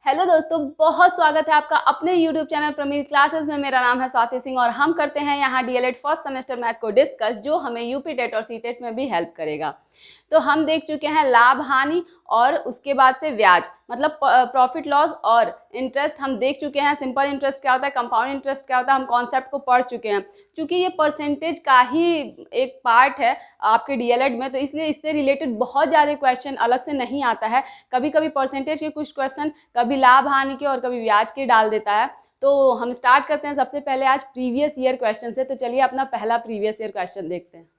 Hello दोस्तों, बहुत स्वागत है आपका अपने YouTube चैनल प्रमीर क्लासेस में। मेरा नाम है स्वाति सिंह और हम करते हैं यहाँ डीएलएड फर्स्ट सेमेस्टर मैथ को डिस्कस, जो हमें यूपी टेट और सीटेट में भी हेल्प करेगा। तो हम देख चुके हैं लाभ हानि और उसके बाद से ब्याज, मतलब प्रॉफिट लॉस और इंटरेस्ट हम देख चुके हैं। सिंपल इंटरेस्ट क्या होता है, कंपाउंड इंटरेस्ट क्या होता है, हम कॉन्सेप्ट को पढ़ चुके हैं। क्योंकि ये परसेंटेज का ही एक पार्ट है आपके डीएलएड में, तो इसलिए इससे रिलेटेड बहुत ज़्यादा क्वेश्चन अलग से नहीं आता है। कभी कभी परसेंटेज के कुछ क्वेश्चन कभी लाभ हानि के और कभी ब्याज के डाल देता है। तो हम स्टार्ट करते हैं सबसे पहले आज प्रीवियस ईयर क्वेश्चन से। तो चलिए अपना पहला प्रीवियस ईयर क्वेश्चन देखते हैं।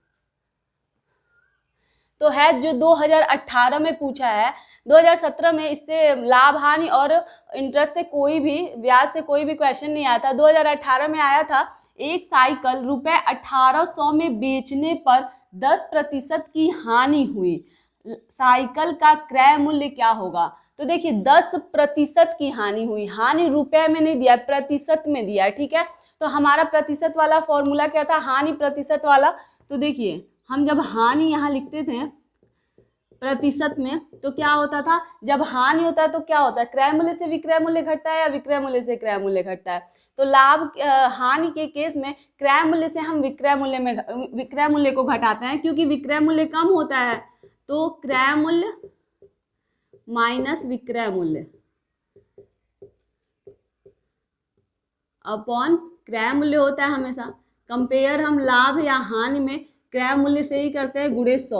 तो है जो 2018 में पूछा है। 2017 में इससे लाभ हानि और इंटरेस्ट से कोई भी, ब्याज से कोई भी क्वेश्चन नहीं आया था। 2018 में आया था, एक साइकिल रुपए 1800 में बेचने पर 10% की हानि हुई, साइकिल का क्रय मूल्य क्या होगा। तो देखिए 10% की हानि हुई, हानि रुपए में नहीं दिया, प्रतिशत में दिया है, ठीक है। तो हमारा प्रतिशत वाला फॉर्मूला क्या था, हानि प्रतिशत वाला। तो देखिए हम जब हानि यहाँ लिखते थे प्रतिशत में, तो क्या होता था, जब हानि होता है तो क्या होता है, क्रय मूल्य से विक्रय मूल्य घटता है या विक्रय मूल्य से क्रय मूल्य घटता है। तो लाभ हानि के केस में क्रय मूल्य से हम विक्रय मूल्य को घटाते हैं, क्योंकि विक्रय मूल्य कम होता है। तो क्रय मूल्य माइनस विक्रय मूल्य अपॉन क्रय मूल्य होता है हमेशा। कंपेयर हम लाभ या हानि में क्रय मूल्य से ही करते हैं, गुणे 100।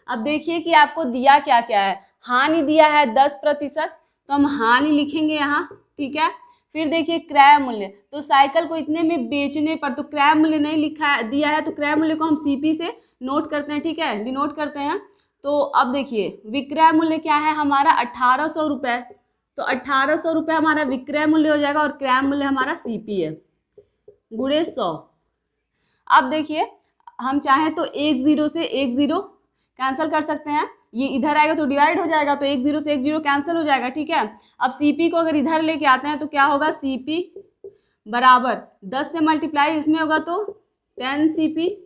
अब देखिए कि आपको दिया क्या क्या है। हानि दिया है 10%, तो हम हानि लिखेंगे यहाँ, ठीक है। फिर देखिए क्रय मूल्य, तो साइकिल को इतने में बेचने पर, तो क्रय मूल्य नहीं लिखा है, दिया है, तो क्रय मूल्य को हम सीपी से नोट करते हैं, ठीक है, डिनोट करते हैं। तो अब देखिए विक्रय मूल्य क्या है हमारा, 1800 रुपये। तो 1800 रुपये हमारा विक्रय मूल्य हो जाएगा और क्रय मूल्य हमारा सीपी है, गुणे 100। अब देखिए हम चाहें तो 10 से 10 कैंसिल कर सकते हैं, ये इधर आएगा तो डिवाइड हो जाएगा, तो 10 से 10 कैंसिल हो जाएगा, ठीक है। अब सीपी को अगर इधर लेके आते हैं तो क्या होगा, सीपी बराबर 10 से मल्टीप्लाई इसमें होगा तो 10 सीपी,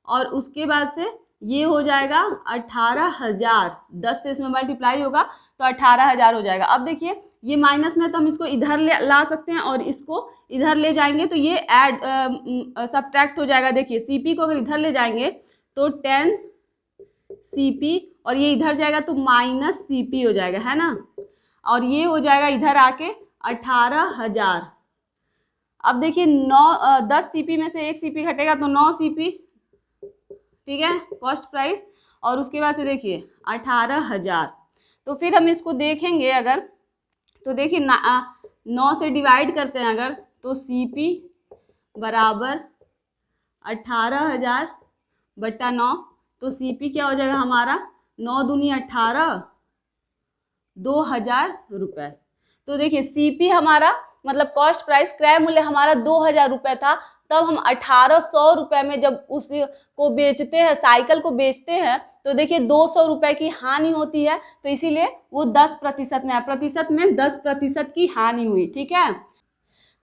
और उसके बाद से ये हो जाएगा 18,000। 10 से इसमें मल्टीप्लाई होगा तो 18,000 हो जाएगा। अब देखिए ये माइनस में, तो हम इसको इधर ला सकते हैं और इसको इधर ले जाएंगे तो ये ऐड सब्ट्रैक्ट हो जाएगा। देखिए सीपी को अगर इधर ले जाएंगे तो 10 सीपी, और ये इधर जाएगा तो माइनस सीपी हो जाएगा, है ना। और ये हो जाएगा इधर आके 18,000। अब देखिए 10 सीपी में से 1 सीपी घटेगा तो 9 सीपी, ठीक है, कॉस्ट प्राइस। और उसके बाद से देखिए 18,000। तो फिर हम इसको देखेंगे अगर, तो देखिए 9 से डिवाइड करते हैं अगर, तो सीपी बराबर 18,000 बट्टा 9। तो सीपी क्या हो जाएगा हमारा, 9 दूनी 18, 2,000 रुपये। तो देखिए सीपी हमारा मतलब कॉस्ट प्राइस, क्रय मूल्य हमारा 2,000 रुपये था, तब हम 1800 रुपये में जब उसको बेचते हैं, साइकिल को बेचते हैं, तो देखिए 200 रुपये की हानि होती है। तो इसीलिए वो 10% में है, प्रतिशत में 10% की हानि हुई, ठीक है।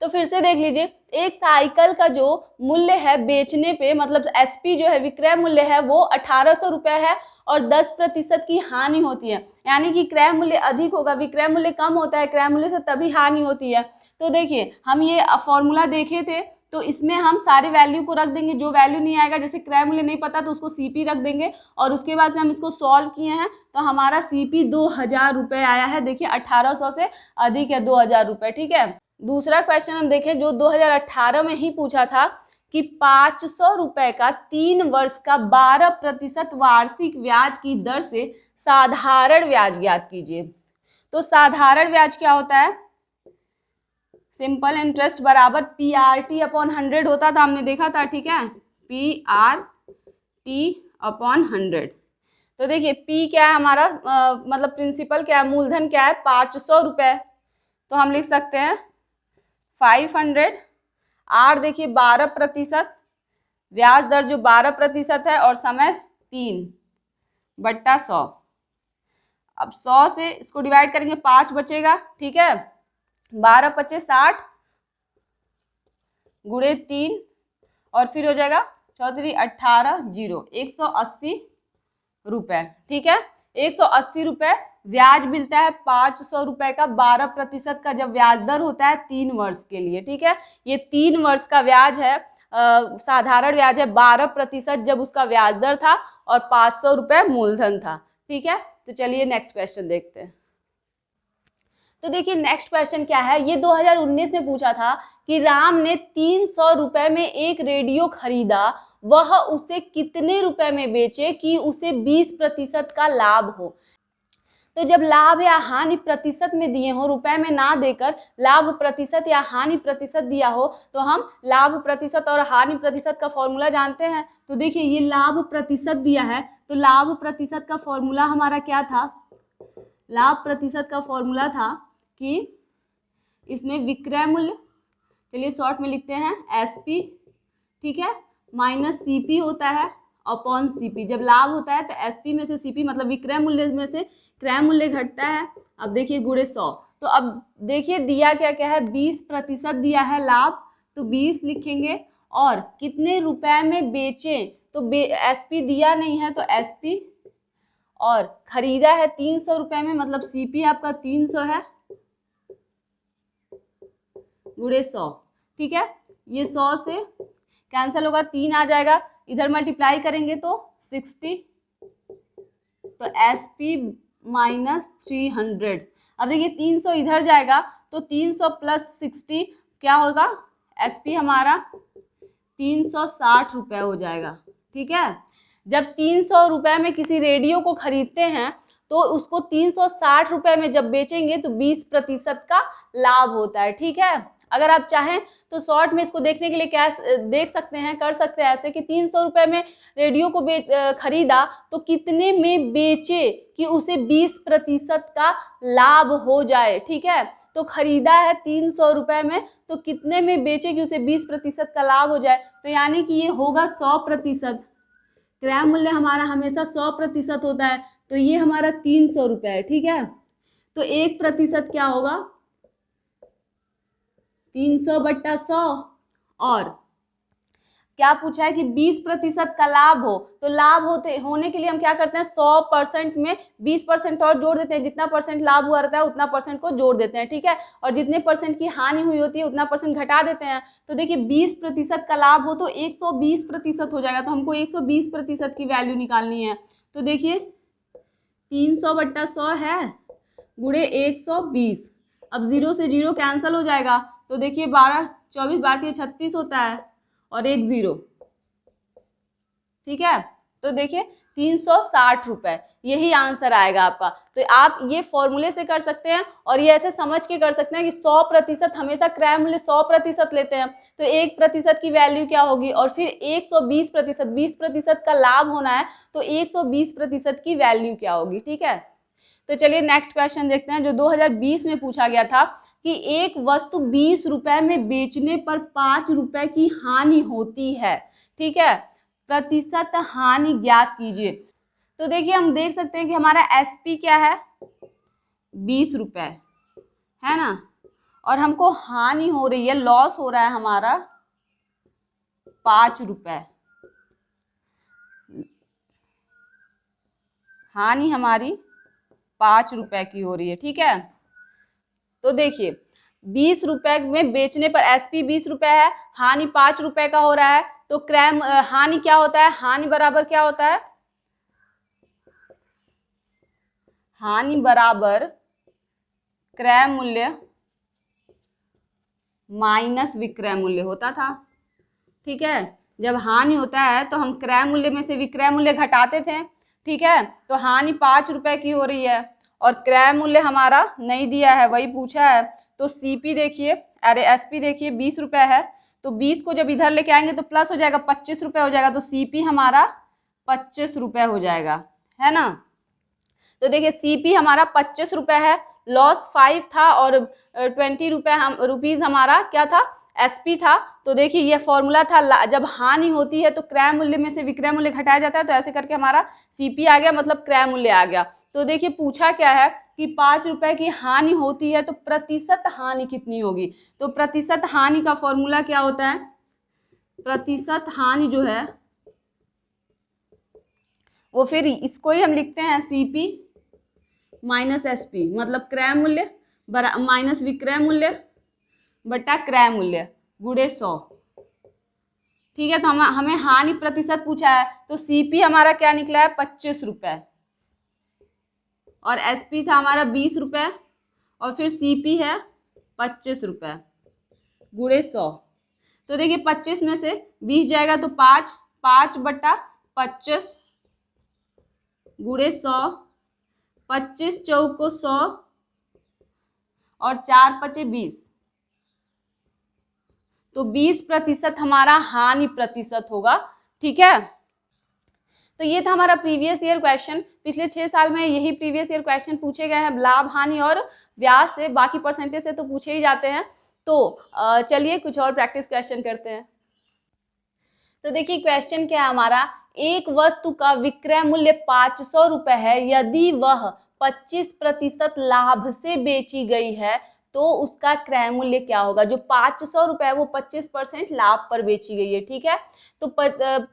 तो फिर से देख लीजिए, एक साइकिल का जो मूल्य है बेचने पे, मतलब एसपी जो है विक्रय मूल्य है, वो 1800 रुपये है और 10% की हानि होती है। यानी कि क्रय मूल्य अधिक होगा, विक्रय मूल्य कम होता है, क्रय मूल्य से तभी हानि होती है। तो देखिए हम ये फॉर्मूला देखे थे, तो इसमें हम सारे वैल्यू को रख देंगे, जो वैल्यू नहीं आएगा, जैसे क्रय मूल्य नहीं पता तो उसको सीपी रख देंगे, और उसके बाद से हम इसको सॉल्व किए हैं तो हमारा सीपी 2,000 रुपये आया है। देखिए 1800 से अधिक है 2,000 रुपये, ठीक है। दूसरा क्वेश्चन हम देखें जो 2018 में ही पूछा था कि 500 रुपये का 3 वर्ष का 12% वार्षिक ब्याज की दर से साधारण ब्याज ज्ञात कीजिए। तो साधारण ब्याज क्या होता है, सिंपल इंटरेस्ट बराबर PRT अपॉन 100 होता था, हमने देखा था, ठीक है, PRT अपॉन 100। तो देखिए P क्या है हमारा, मतलब प्रिंसिपल क्या है, मूलधन क्या है, 500 रुपये, तो हम लिख सकते हैं 500। R देखिए 12%, ब्याज दर जो 12% है, और समय 3 बट्टा 100। अब 100 से इसको डिवाइड करेंगे 5 बचेगा, ठीक है, 12 पचे 60 गुणे 3, और फिर हो जाएगा 4 18 0, 180 रुपये, ठीक है। 180 रुपये ब्याज मिलता है 500 रुपए का 12% का, जब ब्याज दर होता है 3 वर्ष के लिए। ठीक है, ये 3 वर्ष का ब्याज है, साधारण ब्याज है 12% जब उसका ब्याज दर था और 500 रुपए मूलधन था। ठीक है, तो चलिए नेक्स्ट क्वेश्चन देखते हैं। तो देखिए नेक्स्ट क्वेश्चन क्या है, ये 2019 में पूछा था कि राम ने 300 रुपए में एक रेडियो खरीदा, वह उसे कितने रुपए में बेचे कि उसे 20% का लाभ हो। तो जब लाभ या हानि प्रतिशत में दिए हो, रुपए में ना देकर लाभ प्रतिशत या हानि प्रतिशत दिया हो, तो हम लाभ प्रतिशत और हानि प्रतिशत का फॉर्मूला जानते हैं। तो देखिए ये लाभ प्रतिशत दिया है, तो लाभ प्रतिशत का फॉर्मूला हमारा क्या था, लाभ प्रतिशत का फॉर्मूला था कि इसमें विक्रय मूल्य, चलिए शॉर्ट में लिखते हैं एसपी, ठीक है, माइनस सीपी होता है अपॉन सीपी। जब लाभ होता है तो एसपी में से सीपी मतलब विक्रय मूल्य में से क्रय मूल्य घटता है। अब देखिए गुणे 100, तो अब देखिए दिया क्या क्या है, 20% दिया है लाभ, तो 20 लिखेंगे, और कितने रुपए में बेचें, तो एसपी दिया नहीं है तो एसपी, और खरीदा है 300 रुपए में मतलब सीपी आपका 300 है, गुणे 100। ठीक है, ये 100 से कैंसिल होगा, 3 आ जाएगा, इधर मल्टीप्लाई करेंगे तो 60, तो एसपी माइनस 300। अब देखिए 300 इधर जाएगा तो 300 प्लस 60 क्या होगा, एसपी हमारा 360 रुपये हो जाएगा। ठीक है, जब 300 रुपये में किसी रेडियो को खरीदते हैं तो उसको 360 रुपये में जब बेचेंगे तो 20% का लाभ होता है। ठीक है, अगर आप चाहें तो शॉर्ट में इसको देखने के लिए क्या देख सकते हैं, कर सकते हैं ऐसे कि 300 रुपये में रेडियो को खरीदा तो कितने में बेचे कि उसे 20% का लाभ हो जाए। ठीक है, तो खरीदा है 300 रुपये में तो कितने में बेचे कि उसे 20% का लाभ हो जाए, तो यानी कि ये होगा 100%। क्रय मूल्य हमारा हमेशा 100% होता है, तो ये हमारा 300 रुपये है। ठीक है, तो 1% क्या होगा, 300/100, और क्या पूछा है कि 20% का लाभ हो, तो लाभ होने के लिए हम क्या करते हैं, 100% में 20% और जोड़ देते हैं, जितना परसेंट लाभ हुआ रहता है उतना परसेंट को जोड़ देते हैं। ठीक है, और जितने परसेंट की हानि हुई होती है उतना परसेंट घटा देते हैं। तो देखिए 20% का लाभ हो तो 120% हो जाएगा, तो हमको 120% की वैल्यू निकालनी है। तो देखिए 300/100 है गुणे 120, अब 0 से 0 कैंसिल हो जाएगा, तो देखिए 12 24 12 36 होता है और 1 0। ठीक है, तो देखिए 360 रुपये, यही आंसर आएगा आपका। तो आप ये फॉर्मूले से कर सकते हैं और ये ऐसे समझ के कर सकते हैं कि 100% हमेशा क्रय मूल्य 100% लेते हैं, तो 1% की वैल्यू क्या होगी, और फिर 120%, 20% का लाभ होना है तो 120% की वैल्यू क्या होगी। ठीक है, तो चलिए नेक्स्ट क्वेश्चन देखते हैं जो 2020 में पूछा गया था कि एक वस्तु 20 रुपए में बेचने पर 5 रुपए की हानि होती है। ठीक है, प्रतिशत हानि ज्ञात कीजिए। तो देखिए हम देख सकते हैं कि हमारा एसपी क्या है, 20 रुपए है ना, और हमको हानि हो रही है, लॉस हो रहा है हमारा 5 रुपए, हानि हमारी 5 रुपए की हो रही है। ठीक है, तो देखिए 20 रुपए में बेचने पर एसपी 20 रुपए है, हानि 5 रुपए का हो रहा है, तो क्रय हानि क्या होता है, हानि बराबर क्या होता है, हानि बराबर क्रय मूल्य माइनस विक्रय मूल्य होता था। ठीक है, जब हानि होता है तो हम क्रय मूल्य में से विक्रय मूल्य घटाते थे। ठीक है, तो हानि 5 रुपए की हो रही है और क्रय मूल्य हमारा नहीं दिया है, वही पूछा है, तो सीपी देखिए, अरे एसपी देखिए 20 रुपए है, तो 20 को जब इधर लेके आएंगे तो प्लस हो जाएगा, 25 रुपए हो जाएगा, तो सीपी हमारा 25 रुपए हो जाएगा, है ना। तो देखिए सीपी हमारा 25 रुपए है, लॉस 5 था और 20 रुपीज हमारा क्या था, एसपी था। तो देखिए ये फॉर्मूला था, जब हानि होती है तो क्रय मूल्य में से विक्रय मूल्य घटाया जाता है, तो ऐसे करके हमारा सीपी आ गया, मतलब क्रय मूल्य आ गया। तो देखिए पूछा क्या है कि 5 रुपए की हानि होती है तो प्रतिशत हानि कितनी होगी, तो प्रतिशत हानि का फॉर्मूला क्या होता है, प्रतिशत हानि जो है वो फिर इसको ही हम लिखते हैं सीपी माइनस SP मतलब क्रय मूल्य माइनस विक्रय मूल्य बटा क्रय मूल्य गुणे 100। ठीक है, तो हमें हानि प्रतिशत पूछा है, तो CP हमारा क्या निकला है 25 रुपये और SP था हमारा 20 रुपये और फिर CP है 25 रुपये गुणे 100। तो देखिए 25 में से 20 जाएगा तो 5 बटा 25 गुणे 100, 25 चौको 100 और 4 पचे 20, तो 20% हमारा हानि प्रतिशत होगा। ठीक है, तो ये था हमारा प्रीवियस ईयर क्वेश्चन। पिछले 6 साल में यही प्रीवियस ईयर क्वेश्चन पूछे गए हैं, लाभ हानि और ब्याज से, बाकी परसेंटेज से तो पूछे ही जाते हैं। तो चलिए कुछ और प्रैक्टिस क्वेश्चन करते हैं। तो देखिए क्वेश्चन क्या है हमारा, एक वस्तु का विक्रय मूल्य 500 रुपये है, यदि वह 25% लाभ से बेची गई है तो उसका क्रय मूल्य क्या होगा। जो 500 रुपये है वो 25% लाभ पर बेची गई है। ठीक है, तो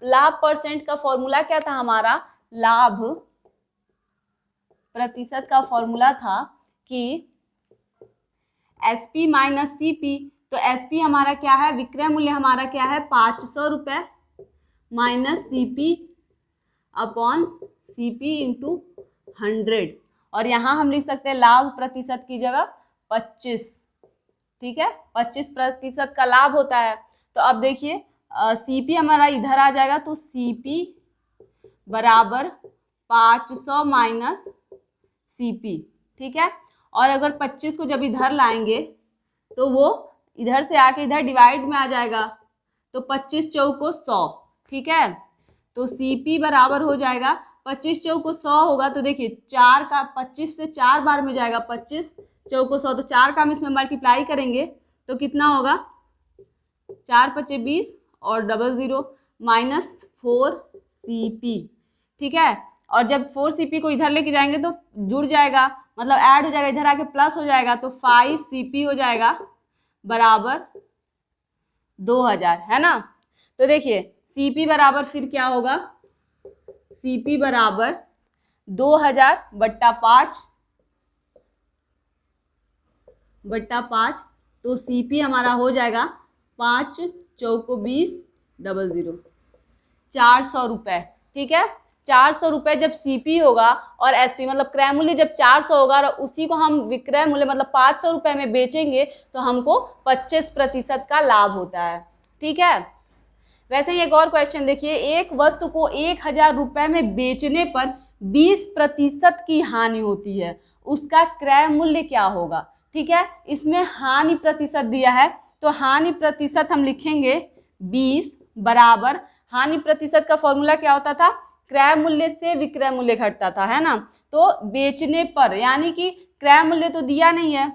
लाभ परसेंट का फॉर्मूला क्या था हमारा, लाभ प्रतिशत का फॉर्मूला था कि SP माइनस CP। तो SP हमारा क्या है, विक्रय मूल्य हमारा क्या है 500 रुपये minus CP upon CP into 100, और यहाँ हम लिख सकते हैं लाभ प्रतिशत की जगह 25। ठीक है, 25% का लाभ होता है। तो अब देखिए CP हमारा इधर आ जाएगा, तो CP बराबर 500 माइनस CP। ठीक है, और अगर 25 को जब इधर लाएंगे तो वो इधर से आके इधर डिवाइड में आ जाएगा, तो 25 चौको 100। ठीक है, तो CP बराबर हो जाएगा 25 चौको 100 होगा, तो देखिए 4 का 25 से 4 बार में जाएगा, 25 चौको 100, तो 4 का हम इसमें मल्टीप्लाई करेंगे तो कितना होगा 4 पचे 20 और 00 माइनस 4CP। ठीक है, और जब 4CP को इधर लेके जाएंगे तो जुड़ जाएगा, मतलब ऐड हो जाएगा, इधर आके प्लस हो जाएगा, तो 5CP हो जाएगा बराबर 2000, है ना। तो देखिए CP बराबर फिर क्या होगा, CP बराबर 2000 बट्टा 5, तो CP हमारा हो जाएगा 5 चौको 20 00 400 रुपये। ठीक है, 400 रुपये जब CP होगा और SP मतलब क्रय मूल्य जब 400 होगा और उसी को हम विक्रय मूल्य मतलब 500 रुपये में बेचेंगे तो हमको 25% का लाभ होता है। ठीक है, वैसे ही एक और क्वेश्चन देखिए, एक वस्तु को 1000 रुपये में बेचने पर 20% की हानि होती है, उसका क्रय मूल्य क्या होगा। ठीक है, इसमें हानि प्रतिशत दिया है, तो हानि प्रतिशत हम लिखेंगे 20 बराबर, हानि प्रतिशत का फॉर्मूला क्या होता था, क्रय मूल्य से विक्रय मूल्य घटता था, है ना। तो बेचने पर, यानी कि क्रय मूल्य तो दिया नहीं है,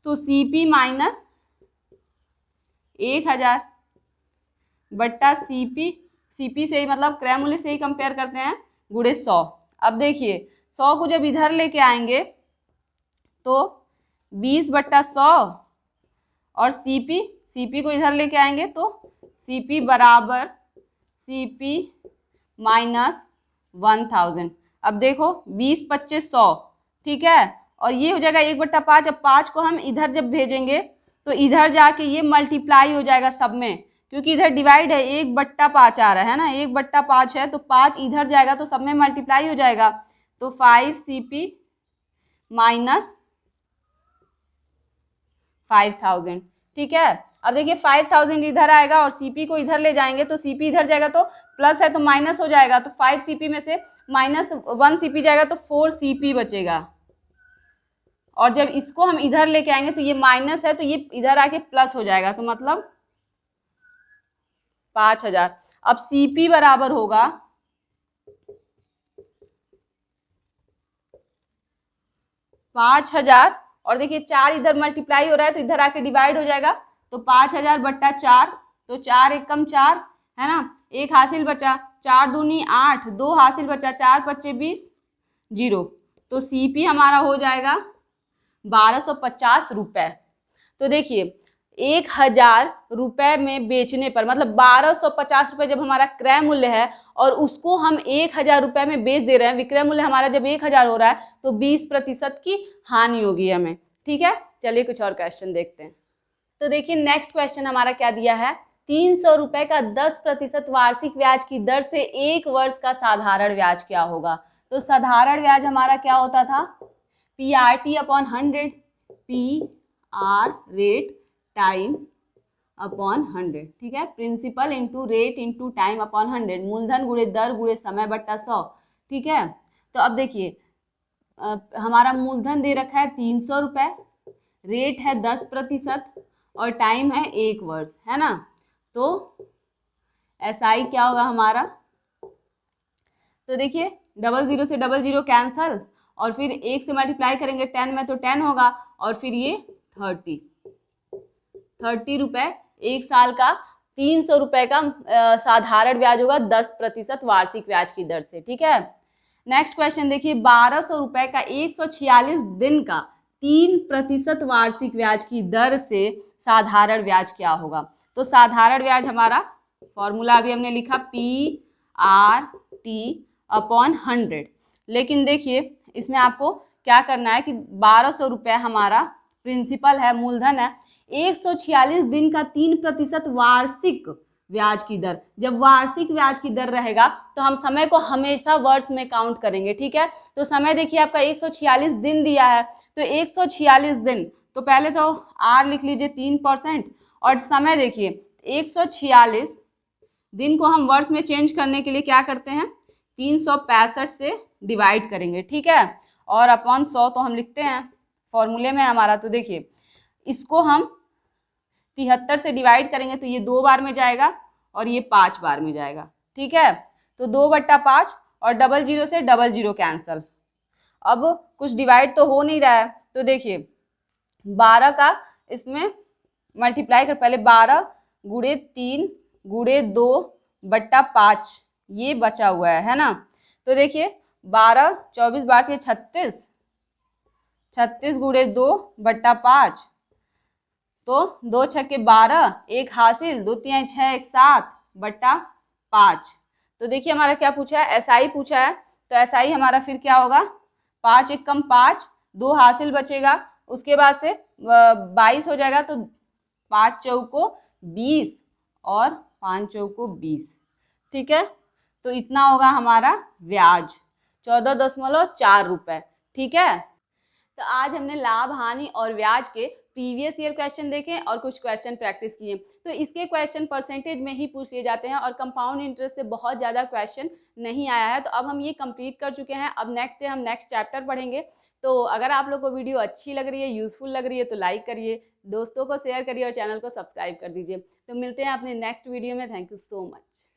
तो CP माइनस 1000 बट्टा CP से ही मतलब क्रय मूल्य से ही कंपेयर करते हैं गुणे 100। अब देखिए 100 को जब इधर लेके आएंगे तो 20 बट्टा 100 और CP को इधर लेके आएंगे तो CP बराबर CP माइनस 1000। अब देखो 20 25 100, ठीक है, और ये हो जाएगा 1/5। अब 5 को हम इधर जब भेजेंगे तो इधर जाके ये मल्टीप्लाई हो जाएगा सब में, क्योंकि इधर डिवाइड है, 1/5 आ रहा है ना, 1/5 है, तो 5 इधर जाएगा तो सब में मल्टीप्लाई हो जाएगा, तो 5CP माइनस 5000। ठीक है, अब देखिए 5000 इधर आएगा और CP को इधर ले जाएंगे तो CP इधर जाएगा तो प्लस है तो माइनस हो जाएगा, तो 5CP में से माइनस 1CP जाएगा तो 4CP बचेगा, और जब इसको हम इधर लेके आएंगे तो ये माइनस है तो ये इधर आके प्लस हो जाएगा, तो मतलब 5000। अब CP बराबर होगा 5000, और देखिए 4 इधर मल्टीप्लाई हो रहा है तो इधर आके डिवाइड हो जाएगा, तो 5000 बट्टा 4, तो 4 एकम 4, है ना, 1 हासिल बचा, 4 दूनी 8, 2 हासिल बचा, 4 पच्चे 20 0, तो CP हमारा हो जाएगा 1250 रुपये। तो देखिए 1000 रुपये में बेचने पर, मतलब 1250 रुपये जब हमारा क्रय मूल्य है और उसको हम 1000 रुपये में बेच दे रहे हैं, विक्रय मूल्य हमारा जब 1000 हो रहा है तो 20% की हानि होगी हमें। ठीक है, चलिए कुछ और क्वेश्चन देखते हैं। तो देखिए नेक्स्ट क्वेश्चन हमारा क्या दिया है, 300 रुपये का 10% वार्षिक ब्याज की दर से 1 वर्ष का साधारण ब्याज क्या होगा। तो साधारण ब्याज हमारा क्या होता था, PRT upon 100, PR rate time upon 100। ठीक है, principal into rate into time upon 100, मूलधन गुणे दर गुणे समय बट्टा 100। ठीक है, तो अब देखिए हमारा मूलधन दे रखा है 300 रुपये, रेट है 10% और टाइम है 1 वर्ष, है ना। तो SI क्या होगा हमारा, तो देखिए 00 से 00 कैंसल और फिर 1 से मल्टीप्लाई करेंगे 10 में तो 10 होगा और फिर ये 30 रुपये 1 साल का 300 रुपये का साधारण ब्याज होगा 10% वार्षिक ब्याज की दर से। ठीक है, नेक्स्ट क्वेश्चन देखिए, 1200 रुपये का 146 दिन का 3% वार्षिक ब्याज की दर से साधारण ब्याज क्या होगा। तो साधारण ब्याज हमारा फॉर्मूला अभी हमने लिखा PRT अपॉन 100, लेकिन देखिए इसमें आपको क्या करना है कि 1200 रुपये हमारा प्रिंसिपल है, मूलधन है, 146 दिन का 3% वार्षिक ब्याज की दर। जब वार्षिक ब्याज की दर रहेगा तो हम समय को हमेशा वर्ष में काउंट करेंगे। ठीक है, तो समय देखिए आपका 146 दिन दिया है, तो 146 दिन, तो पहले तो R लिख लीजिए 3% और समय देखिए 146 दिन को हम वर्ष में चेंज करने के लिए क्या करते हैं, 365 से डिवाइड करेंगे। ठीक है, और अपॉन 100 तो हम लिखते हैं फॉर्मूले में हमारा। तो देखिए इसको हम 73 से डिवाइड करेंगे तो ये 2 बार में जाएगा और ये 5 बार में जाएगा। ठीक है, तो 2/5 और 00 से 00 कैंसल। अब कुछ डिवाइड तो हो नहीं रहा है, तो देखिए 12 का इसमें मल्टीप्लाई कर, पहले 12 गुणे 3 गुणे 2/5 ये बचा हुआ है ना। तो देखिए 12 24 बार 36, 36 गुणे 2/5, तो 2 छक्के 12, 1 हासिल, 2 3 6 1 7/5। तो देखिए हमारा क्या पूछा है, SI पूछा है, तो SI हमारा फिर क्या होगा, 5 1 कम 5, 2 हासिल बचेगा, उसके बाद से 22 हो जाएगा, तो 5 चौको 20 और 5 चौको 20। ठीक है, तो इतना होगा हमारा ब्याज 14.4 रुपये। ठीक है, तो आज हमने लाभ हानि और ब्याज के प्रीवियस ईयर क्वेश्चन देखे और कुछ क्वेश्चन प्रैक्टिस किए। तो इसके क्वेश्चन परसेंटेज में ही पूछ लिए जाते हैं और कंपाउंड इंटरेस्ट से बहुत ज़्यादा क्वेश्चन नहीं आया है। तो अब हम ये कंप्लीट कर चुके हैं। अब नेक्स्ट डे हम नेक्स्ट चैप्टर पढ़ेंगे। तो अगर आप लोग को वीडियो अच्छी लग रही है, यूजफुल लग रही है, तो लाइक करिए, दोस्तों को शेयर करिए और चैनल को सब्सक्राइब कर दीजिए। तो मिलते हैं अपने नेक्स्ट वीडियो में। Thank you so much.